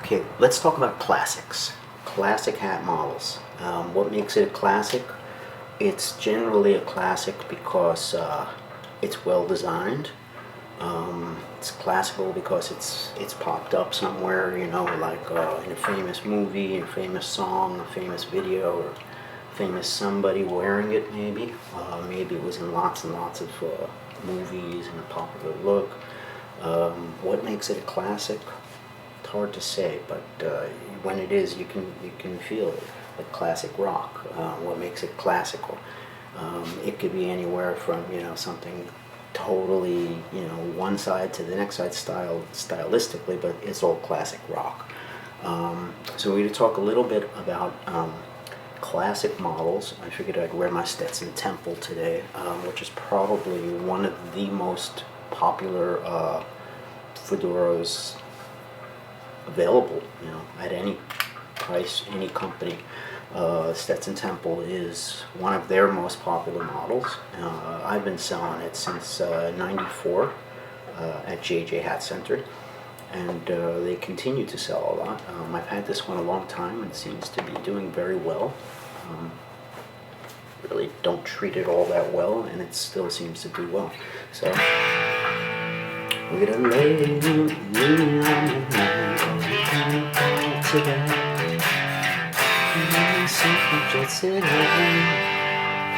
Okay, let's talk about classics. Classic hat models. What makes it a classic? It's generally a classic because it's well designed. It's classical because it's popped up somewhere, you know, like in a famous movie, a famous song, a famous video, or famous somebody wearing it maybe. Maybe it was in lots and lots of movies and a popular look. What makes it a classic? It's hard to say, but when it is, you can feel it, like classic rock. What makes it classical? It could be anywhere from, you know, something totally, you know, one side to the next side stylistically, but it's all classic rock. So we're going to talk a little bit about classic models. I figured I'd wear my Stetson Temple today, which is probably one of the most popular fedoras available, you know, at any price, any company. Stetson Temple is one of their most popular models. I've been selling it since '94 at JJ Hat Center, and they continue to sell a lot. I've had this one a long time and it seems to be doing very well. Really don't treat it all that well, and it still seems to do well. So we're gonna lay me on the line today.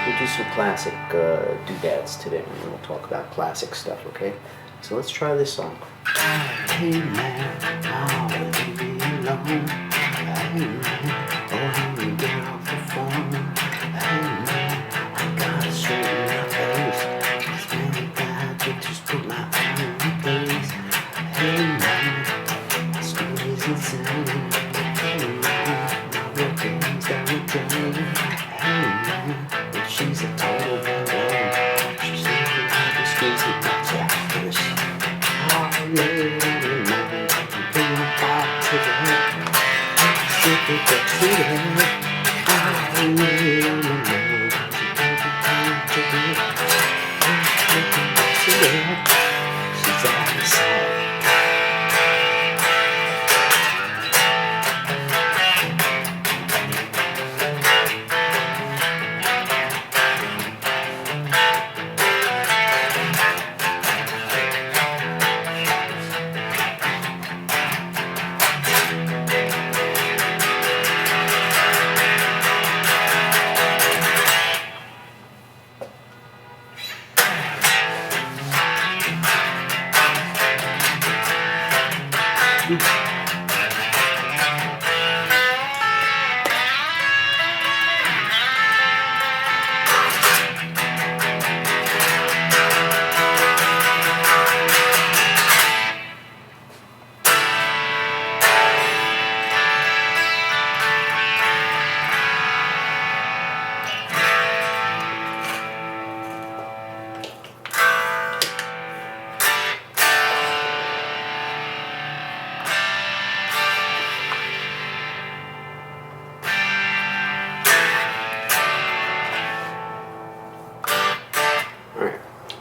We'll do some classic doodads today, and we'll talk about classic stuff, okay? So let's try this song. Hey man, I wanna be alone. Hey man, oh let me get off the phone. Hey man, I gotta straighten my face. It's really bad to just put my arm in the place. Hey man, school is insane. Hey man, my weekend's down the drain. Hey man, but she's a total bang. She's living like a squeezy bitch actress. Oh yeah, man, bring my heart to the head. Stick it back to the head. Oh yeah, man, to the head. She's out of sight.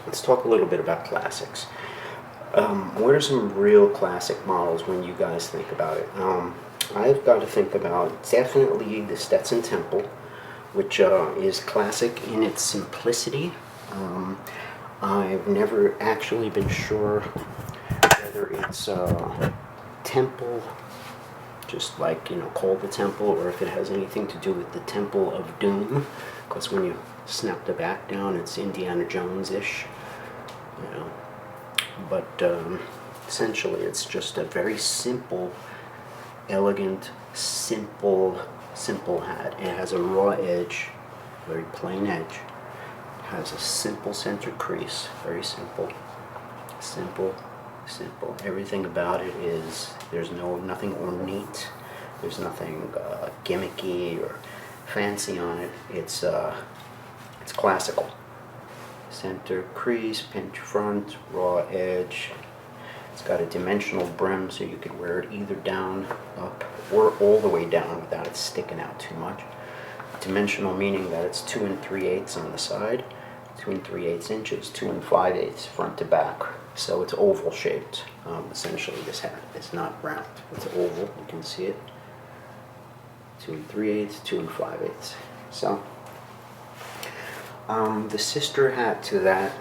Let's talk a little bit about classics. What are some real classic models when you guys think about it? I've got to think about definitely the Stetson Temple, which is classic in its simplicity. I've never actually been sure whether it's Temple, just like, you know, called the Temple, or if it has anything to do with the Temple of Doom, because when you snap the back down, it's Indiana Jones-ish. You know, but essentially it's just a very simple, elegant, simple hat. It has a raw edge, very plain edge. It has a simple center crease, very simple. Everything about it is, there's nothing ornate, there's nothing gimmicky or fancy on it. It's classical. Center crease, pinch front, raw edge. It's got a dimensional brim, so you could wear it either down, up, or all the way down without it sticking out too much. Dimensional meaning that it's 2 3/8 on the side, 2 3/8 inches, 2 5/8 front to back. So it's oval shaped. Essentially, this hat is not round. It's oval. You can see it. 2 3/8, 2 5/8. So the sister hat to that,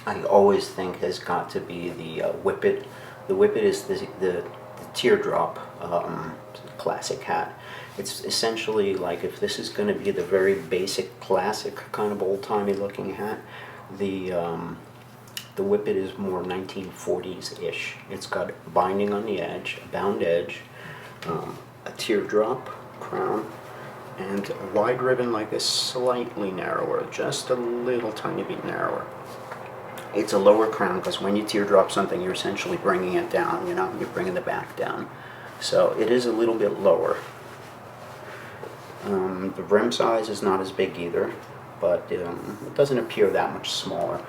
I always think, has got to be the Whippet. The Whippet is the teardrop classic hat. It's essentially like, if this is going to be the very basic classic kind of old-timey looking hat, the Whippet is more 1940s-ish. It's got binding on the edge, a bound edge, a teardrop crown, and a wide ribbon like this, slightly narrower, just a little tiny bit narrower. It's a lower crown because when you teardrop something, you're essentially bringing it down, you know, you're bringing the back down. So it is a little bit lower. The rim size is not as big either, but it doesn't appear that much smaller.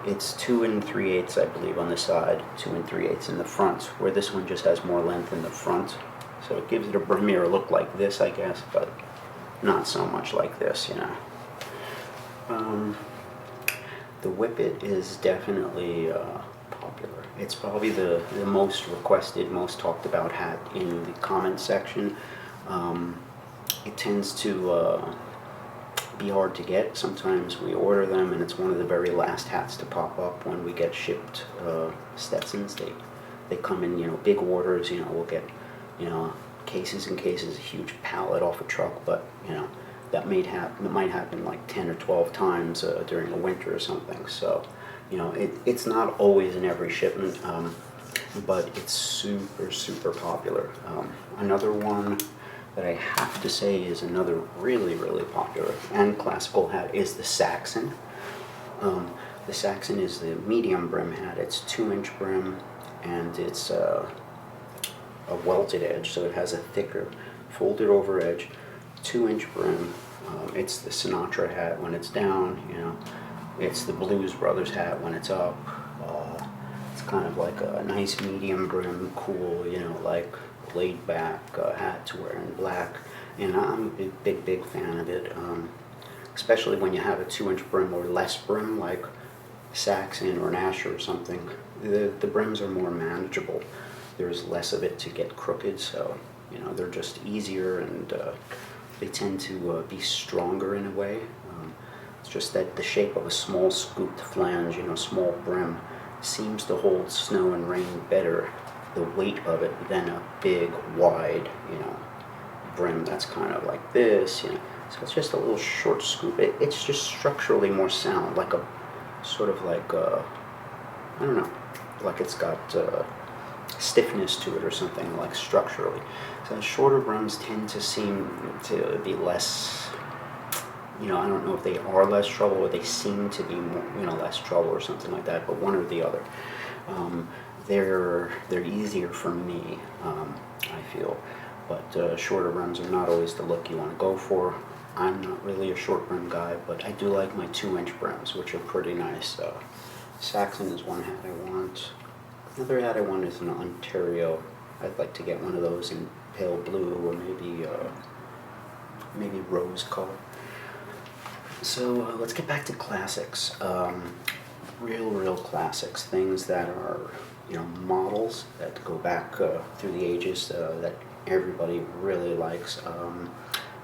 It's 2 3/8, I believe, on the side, 2 3/8 in the front, where this one just has more length in the front. So it gives it a brimmier look like this, I guess, but not so much like this, you know. The Whippet is definitely popular. It's probably the most requested, most talked about hat in the comment section. It tends to be hard to get. Sometimes we order them and it's one of the very last hats to pop up when we get shipped Stetsons. They come in, you know, big orders. You know, we'll get, you know, cases and cases, a huge pallet off a truck, but you know, that might happen like 10 or 12 times during the winter or something. So, you know, it's not always in every shipment, but it's super popular. Another one that I have to say is another really popular and classical hat is the Saxon. The Saxon is the medium brim hat. It's 2-inch brim, and it's a welted edge, so it has a thicker folded over edge, 2-inch brim. It's the Sinatra hat when it's down, you know. It's the Blues Brothers hat when it's up. It's kind of like a nice medium brim, cool, you know, like laid back hat to wear in black. And I'm a big fan of it, especially when you have a 2-inch brim or less brim, like Saxon or an Asher or something. The brims are more manageable. There's less of it to get crooked, so you know, they're just easier, and they tend to be stronger in a way. It's just that the shape of a small scooped flange, you know, small brim, seems to hold snow and rain better, the weight of it, than a big, wide, you know, brim that's kind of like this, you know. So it's just a little short scoop. It's just structurally more sound, like a sort of like I don't know, like it's got stiffness to it or something, like structurally. So shorter brims tend to seem to be less, you know, I don't know if they are less trouble or they seem to be more, you know, less trouble or something like that, but one or the other. They're easier for me, I feel, but shorter brims are not always the look you want to go for. I'm not really a short brim guy, but I do like my 2-inch brims, which are pretty nice. Saxon is one hat I want. Another hat I want is an Ontario. I'd like to get one of those in pale blue, or maybe rose color. So let's get back to classics. Real classics, things that are, you know, models that go back through the ages, that everybody really likes.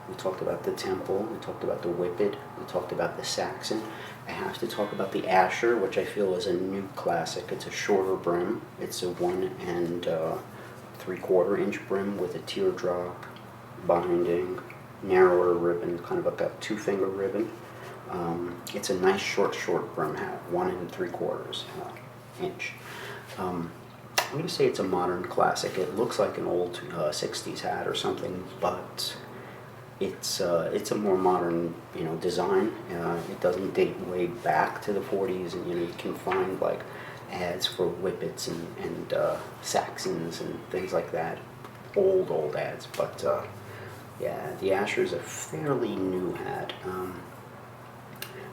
We talked about the Temple, we talked about the Whippet, we talked about the Saxon. I have to talk about the Asher, which I feel is a new classic. It's a shorter brim. It's a 1 3/4 inch brim with a teardrop binding, narrower ribbon, kind of like a 2-finger ribbon. It's a nice short brim hat, 1 3/4 inch. I'm going to say it's a modern classic. It looks like an old 60s hat or something, but it's a more modern, you know, design. It doesn't date way back to the 40s, and you know, you can find like ads for Whippets and Saxons and things like that, old ads. But yeah, the Asher is a fairly new hat. I'm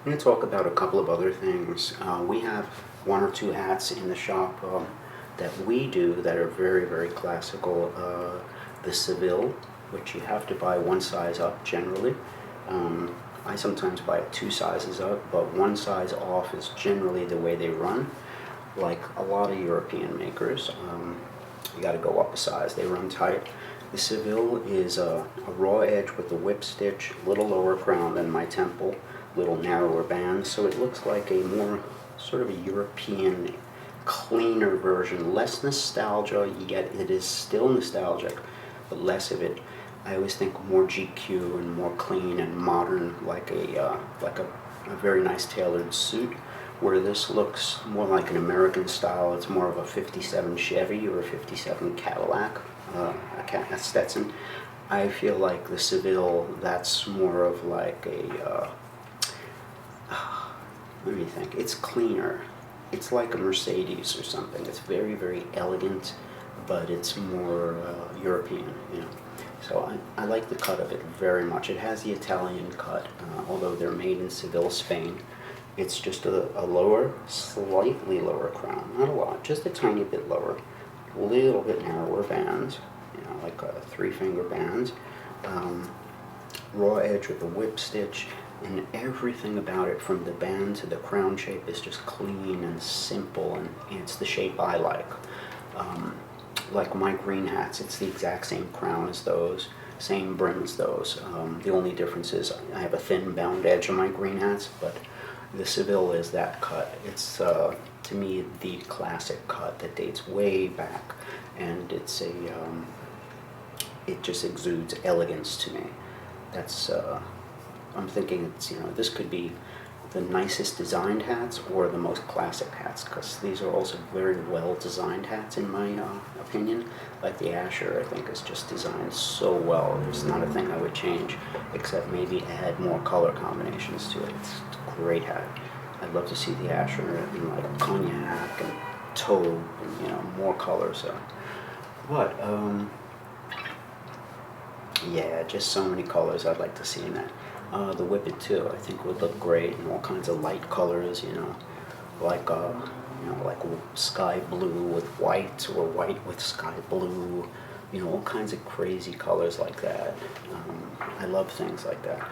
going to talk about a couple of other things. We have 1 or 2 hats in the shop that we do that are very classical. The Seville, which you have to buy 1 size up generally. I sometimes buy it 2 sizes up, but 1 size off is generally the way they run. like a lot of European makers. You got to go up a size. They run tight. The Seville is a raw edge with a whip stitch, little lower crown than my Temple, little narrower band. So it looks like a more sort of a European, cleaner version. Less nostalgia, yet it is still nostalgic, but less of it. I always think more GQ and more clean and modern, like a very nice tailored suit. Where this looks more like an American style. It's more of a 57 Chevy or a 57 Cadillac, a Stetson. I feel like the Seville, that's more of like a, let me think, it's cleaner. It's like a Mercedes or something. It's very, very elegant, but it's more European, you know. So I like the cut of it very much. It has the Italian cut, although they're made in Seville, Spain. It's just a lower, slightly lower crown, not a lot, just a tiny bit lower, a little bit narrower band, you know, like a 3-finger band, raw edge with a whip stitch, and everything about it from the band to the crown shape is just clean and simple, and it's the shape I like. Like my green hats, it's the exact same crown as those, same brim as those. The only difference is I have a thin bound edge on my green hats, but the Seville is that cut. It's, to me, the classic cut that dates way back, and it's it just exudes elegance to me. That's, I'm thinking it's, you know, this could be the nicest designed hats or the most classic hats, because these are also very well designed hats in my opinion. Like the Asher, I think, is just designed so well. There's not a thing I would change, except maybe add more color combinations to it. It's a great hat. I'd love to see the Asher in like cognac and taupe and, you know, more colors. But yeah, just so many colors I'd like to see in that. The Whippet too, I think would look great in all kinds of light colors, you know, like sky blue with white, or white with sky blue, you know, all kinds of crazy colors like that. I love things like that.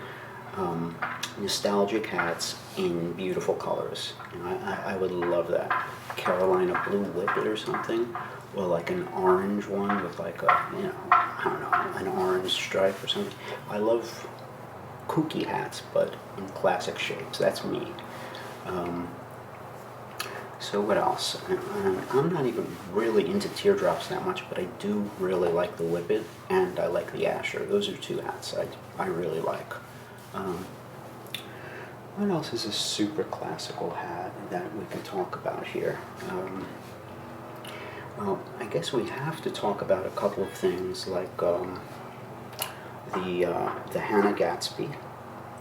Nostalgic hats in beautiful colors. You know, I would love that. Carolina blue Whippet or something, or like an orange one with like a, you know, I don't know, an orange stripe or something. I love kooky hats, but in classic shapes. That's me. So what else? I'm not even really into teardrops that much, but I do really like the Whippet, and I like the Asher. Those are two hats I really like. What else is a super classical hat that we can talk about here? Well, I guess we have to talk about a couple of things, like the Hannah Gatsby.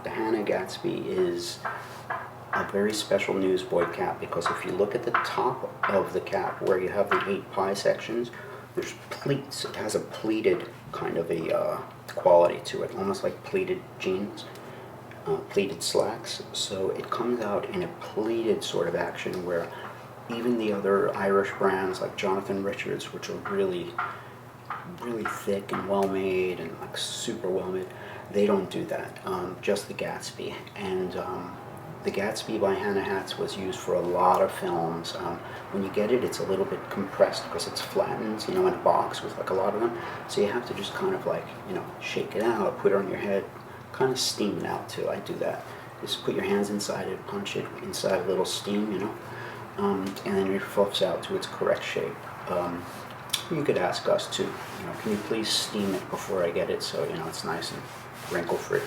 The Hannah Gatsby is a very special newsboy cap, because if you look at the top of the cap where you have the 8 pie sections, there's pleats. It has a pleated kind of a quality to it, almost like pleated jeans, pleated slacks. So it comes out in a pleated sort of action, where even the other Irish brands like Jonathan Richards, which are really thick and well made and like super well made, they don't do that. Just the Gatsby. And the Gatsby by Hannah Hats was used for a lot of films. When you get it, it's a little bit compressed because it's flattened, you know, in a box with like a lot of them. So you have to just kind of like, you know, shake it out, put it on your head, kind of steam it out too. I do that. Just put your hands inside it, punch it inside a little steam, you know, and then it fluffs out to its correct shape. You could ask us too, you know, can you please steam it before I get it, so, you know, it's nice and wrinkle free.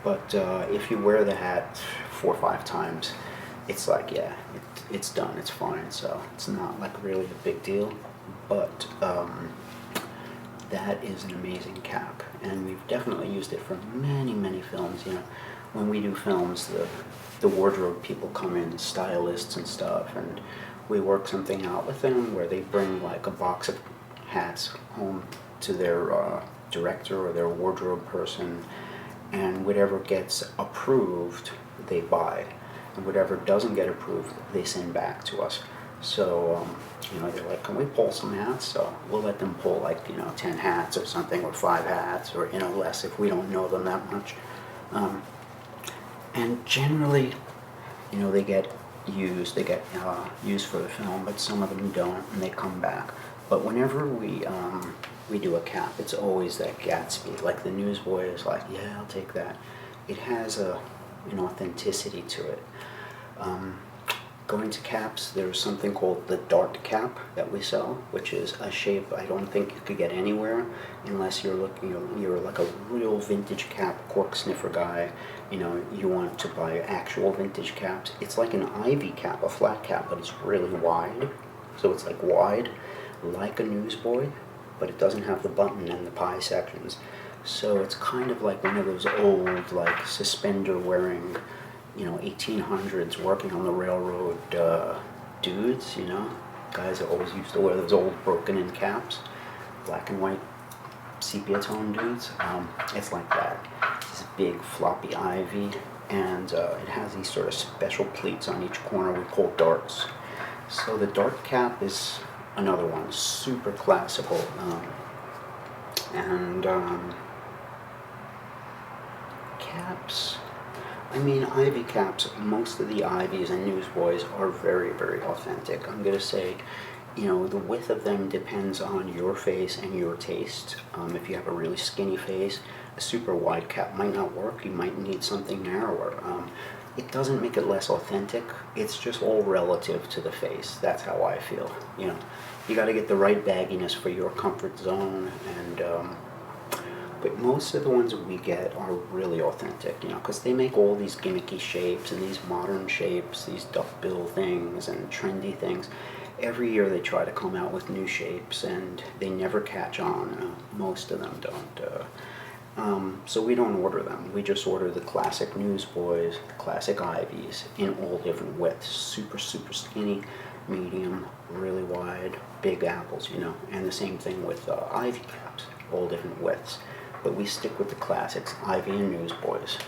But if you wear the hat 4 or 5 times, it's like, yeah, it's done, it's fine. So it's not like really a big deal. But that is an amazing cap, and we've definitely used it for many films. You know, when we do films, the wardrobe people come in, stylists and stuff, and we work something out with them where they bring like a box of hats home to their director or their wardrobe person, and whatever gets approved they buy, and whatever doesn't get approved they send back to us. So you know, they're like, can we pull some hats? So we'll let them pull like, you know, 10 hats or something, or 5 hats, or, you know, less if we don't know them that much. And generally, you know, they get used. They get used for the film, but some of them don't, and they come back. But whenever we do a cap, it's always that Gatsby. Like the newsboy is like, yeah, I'll take that. It has an authenticity to it. Going to caps, there's something called the dart cap that we sell, which is a shape I don't think you could get anywhere unless you're like a real vintage cap cork sniffer guy. You want to buy actual vintage caps. It's like an ivy cap, a flat cap, but it's really wide. So it's like wide, like a newsboy, but it doesn't have the button and the pie sections. So it's kind of like one of those old, like suspender wearing 1800s working on the railroad dudes, guys that always used to wear those old broken in caps, black and white sepia tone dudes. It's like that. This big floppy ivy, and it has these sort of special pleats on each corner we call darts. So the dart cap is another one, super classical, and caps. Ivy caps, most of the Ivies and newsboys are very, very authentic. I'm going to say, the width of them depends on your face and your taste. If you have a really skinny face, a super wide cap might not work. You might need something narrower. It doesn't make it less authentic. It's just all relative to the face. That's how I feel. You got to get the right bagginess for your comfort zone, and but most of the ones that we get are really authentic, because they make all these gimmicky shapes and these modern shapes, these duckbill things and trendy things. Every year they try to come out with new shapes, and they never catch on. Most of them don't. So we don't order them. We just order the classic newsboys, the classic Ivies in all different widths. Super, super skinny, medium, really wide, big apples, And the same thing with Ivy caps, all different widths. But we stick with the classics, Ivy and newsboys.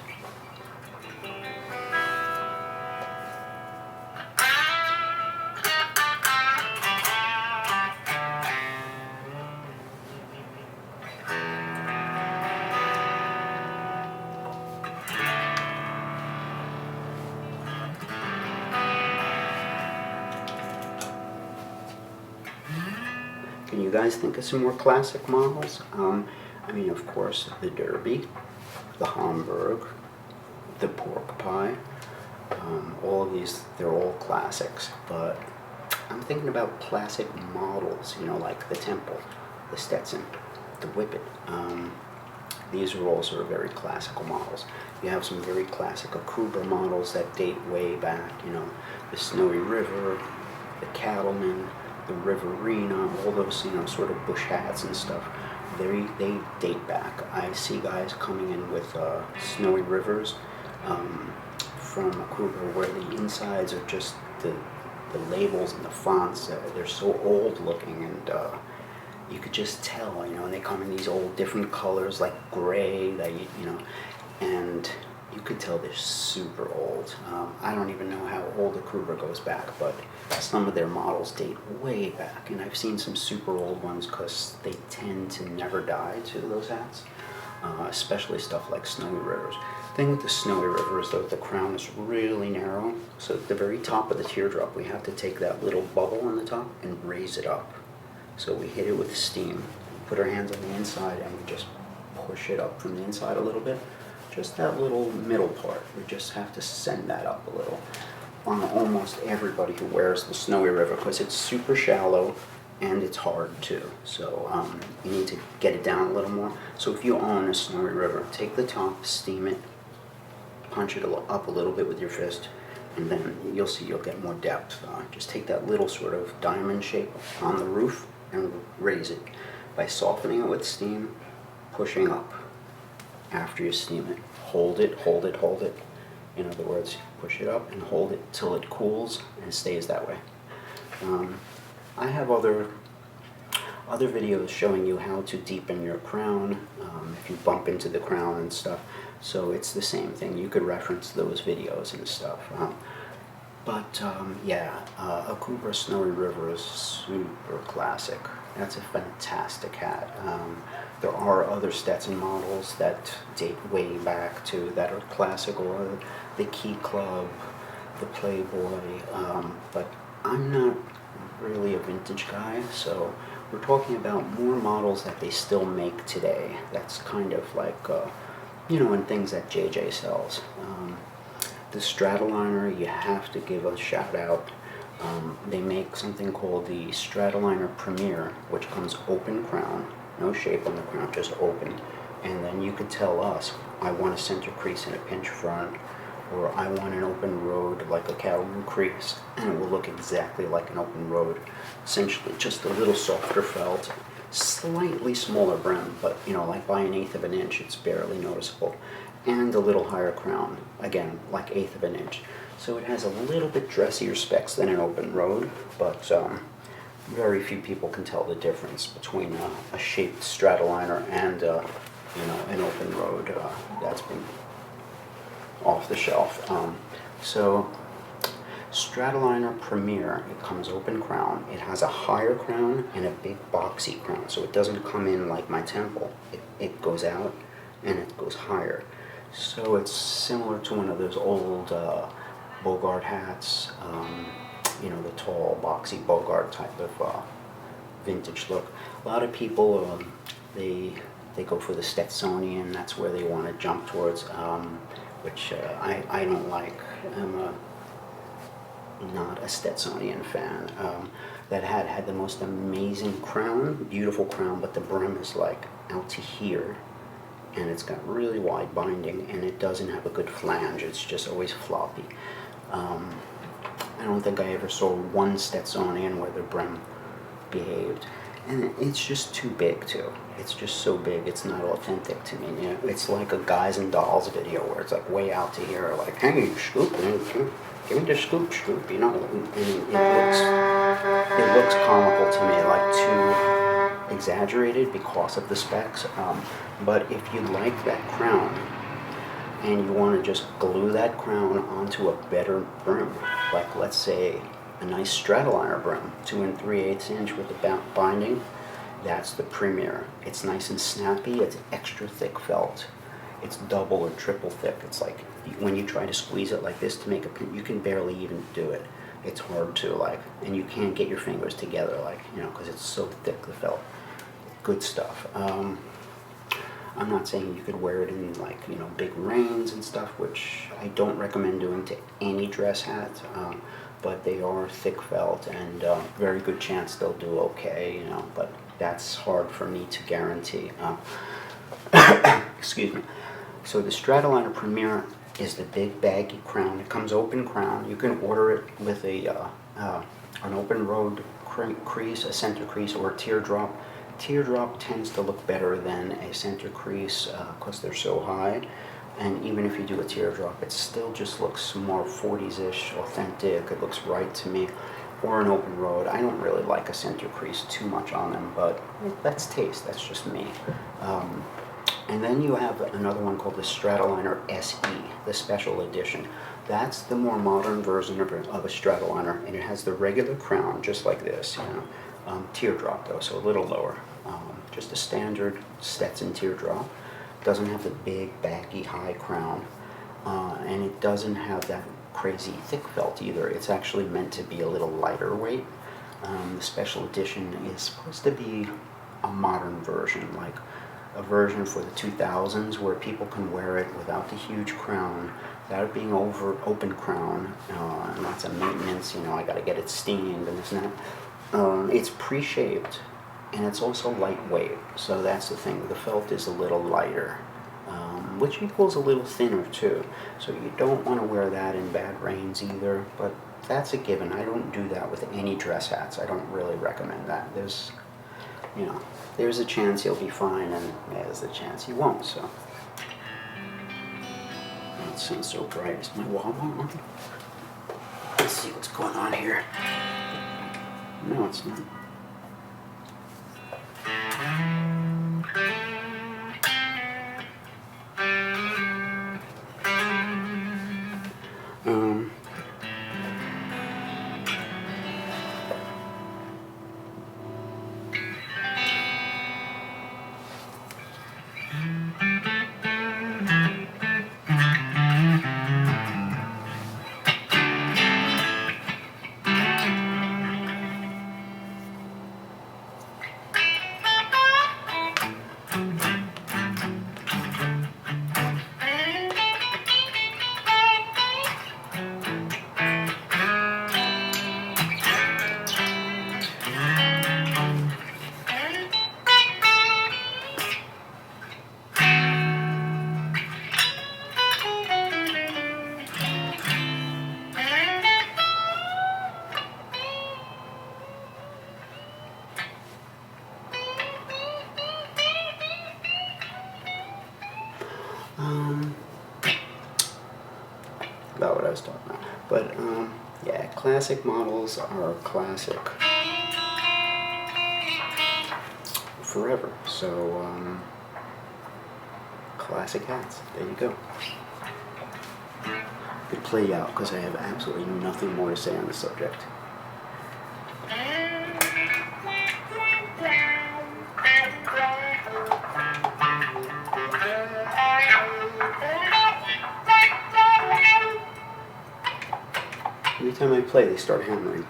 Can you guys think of some more classic models? Of course, the Derby, the Hamburg, the pork pie. All of these, they're all classics. But I'm thinking about classic models, like the Temple, the Stetson, the Whippet. These are all sort of very classical models. You have some very classic Akuba models that date way back, the Snowy River, the Cattleman, the Riverina, all those, sort of bush hats and stuff. They date back. I see guys coming in with Snowy Rivers from Akuba where the insides are just the labels and the fonts. They're so old looking, and you could just tell, and they come in these old different colors like gray, that and you could tell they're super old. I don't even know how old the Kruger goes back, but some of their models date way back, and I've seen some super old ones because they tend to never die to those hats, especially stuff like Snowy Rivers. The thing with the Snowy River is that the crown is really narrow, so at the very top of the teardrop we have to take that little bubble on the top and raise it up. So we hit it with steam, put our hands on the inside, and we just push it up from the inside a little bit. Just that little middle part, we just have to send that up a little on almost everybody who wears the Snowy River, because it's super shallow and it's hard too. So you need to get it down a little more. So if you own a Snowy River, take the top, steam it, punch it up a little bit with your fist, and then you'll see you'll get more depth. Just take that little sort of diamond shape on the roof and raise it by softening it with steam, pushing up. After you steam it, hold it, hold it, hold it. In other words, push it up and hold it till it cools and stays that way. I have other videos showing you how to deepen your crown if you bump into the crown and stuff. So it's the same thing. You could reference those videos and stuff. Akuba Snowy River is super classic. That's a fantastic hat. There are other Stetson models that date way back to that are classical. The Key Club, the Playboy, but I'm not really a vintage guy, so we're talking about more models that they still make today. That's kind of like, and things that JJ sells. The Stratoliner, you have to give a shout out. They make something called the Stratoliner Premier, which comes open crown, no shape on the crown, just open. And then you could tell us, I want a center crease and a pinch front, or I want an open road like a cattleman crease, and it will look exactly like an open road. Essentially just a little softer felt, slightly smaller brim, but like by 1/8 of an inch, it's barely noticeable. And a little higher crown, again, like 1/8 of an inch. So it has a little bit dressier specs than an open road, but very few people can tell the difference between a shaped Stratoliner and an open road that's been off the shelf. So Stratoliner Premier, it comes open crown. It has a higher crown and a big boxy crown, so it doesn't come in like my temple. It goes out and it goes higher. So it's similar to one of those old Bogart hats, the tall, boxy Bogart type of vintage look. A lot of people, they go for the Stetsonian. That's where they want to jump towards, which I don't like. I'm not a Stetsonian fan. That hat had the most amazing crown, beautiful crown, but the brim is like out to here, and it's got really wide binding, and it doesn't have a good flange. It's just always floppy. I don't think I ever saw one Stetsonian where the brim behaved, and it's just too big too. It's just so big, it's not authentic to me. It's like a Guys and Dolls video where it's like way out to here, like, hey, scoop, give me the scoop, and it looks comical to me, like too exaggerated because of the specs. But if you like that crown and you want to just glue that crown onto a better brim, like let's say a nice Stratoliner brim, 2 3/8 inch with the binding, that's the Premier. It's nice and snappy, it's extra thick felt. It's double or triple thick. It's like when you try to squeeze it like this to make a pin, you can barely even do it. It's hard to and you can't get your fingers together because it's so thick, the felt. Good stuff. I'm not saying you could wear it in big rains and stuff, which I don't recommend doing to any dress hat, but they are thick felt and very good chance they'll do okay, but that's hard for me to guarantee. Excuse me. So the Stratoliner Premier is the big baggy crown. It comes open crown. You can order it with an open road crease, a center crease, or a teardrop. Teardrop tends to look better than a center crease because they're so high. And even if you do a teardrop, it still just looks more 40s-ish, authentic. It looks right to me. Or an open road. I don't really like a center crease too much on them, but that's taste. That's just me. And then you have another one called the Stratoliner SE, the special edition. That's the more modern version of a Stratoliner, and it has the regular crown, just like this, teardrop though, so a little lower. Just a standard Stetson teardrop. Doesn't have the big, baggy, high crown, and it doesn't have that crazy thick felt either. It's actually meant to be a little lighter weight. The special edition is supposed to be a modern version, like a version for the 2000s where people can wear it without the huge crown, without it being open crown, and lots of maintenance. I got to get it steamed and this and that. It's pre-shaped, and it's also lightweight. So that's the thing. The felt is a little lighter, which equals a little thinner too. So you don't want to wear that in bad rains either. But that's a given. I don't do that with any dress hats. I don't really recommend that. There's a chance you'll be fine, and there's a chance you won't. So it seems so bright. Is my Walmart on? Let's see what's going on here. No, it's not. Um, about what I was talking about. But yeah, classic models are classic forever. So classic hats. There you go. Could play out because I have absolutely nothing more to say on the subject. Every time I play, they start hammering.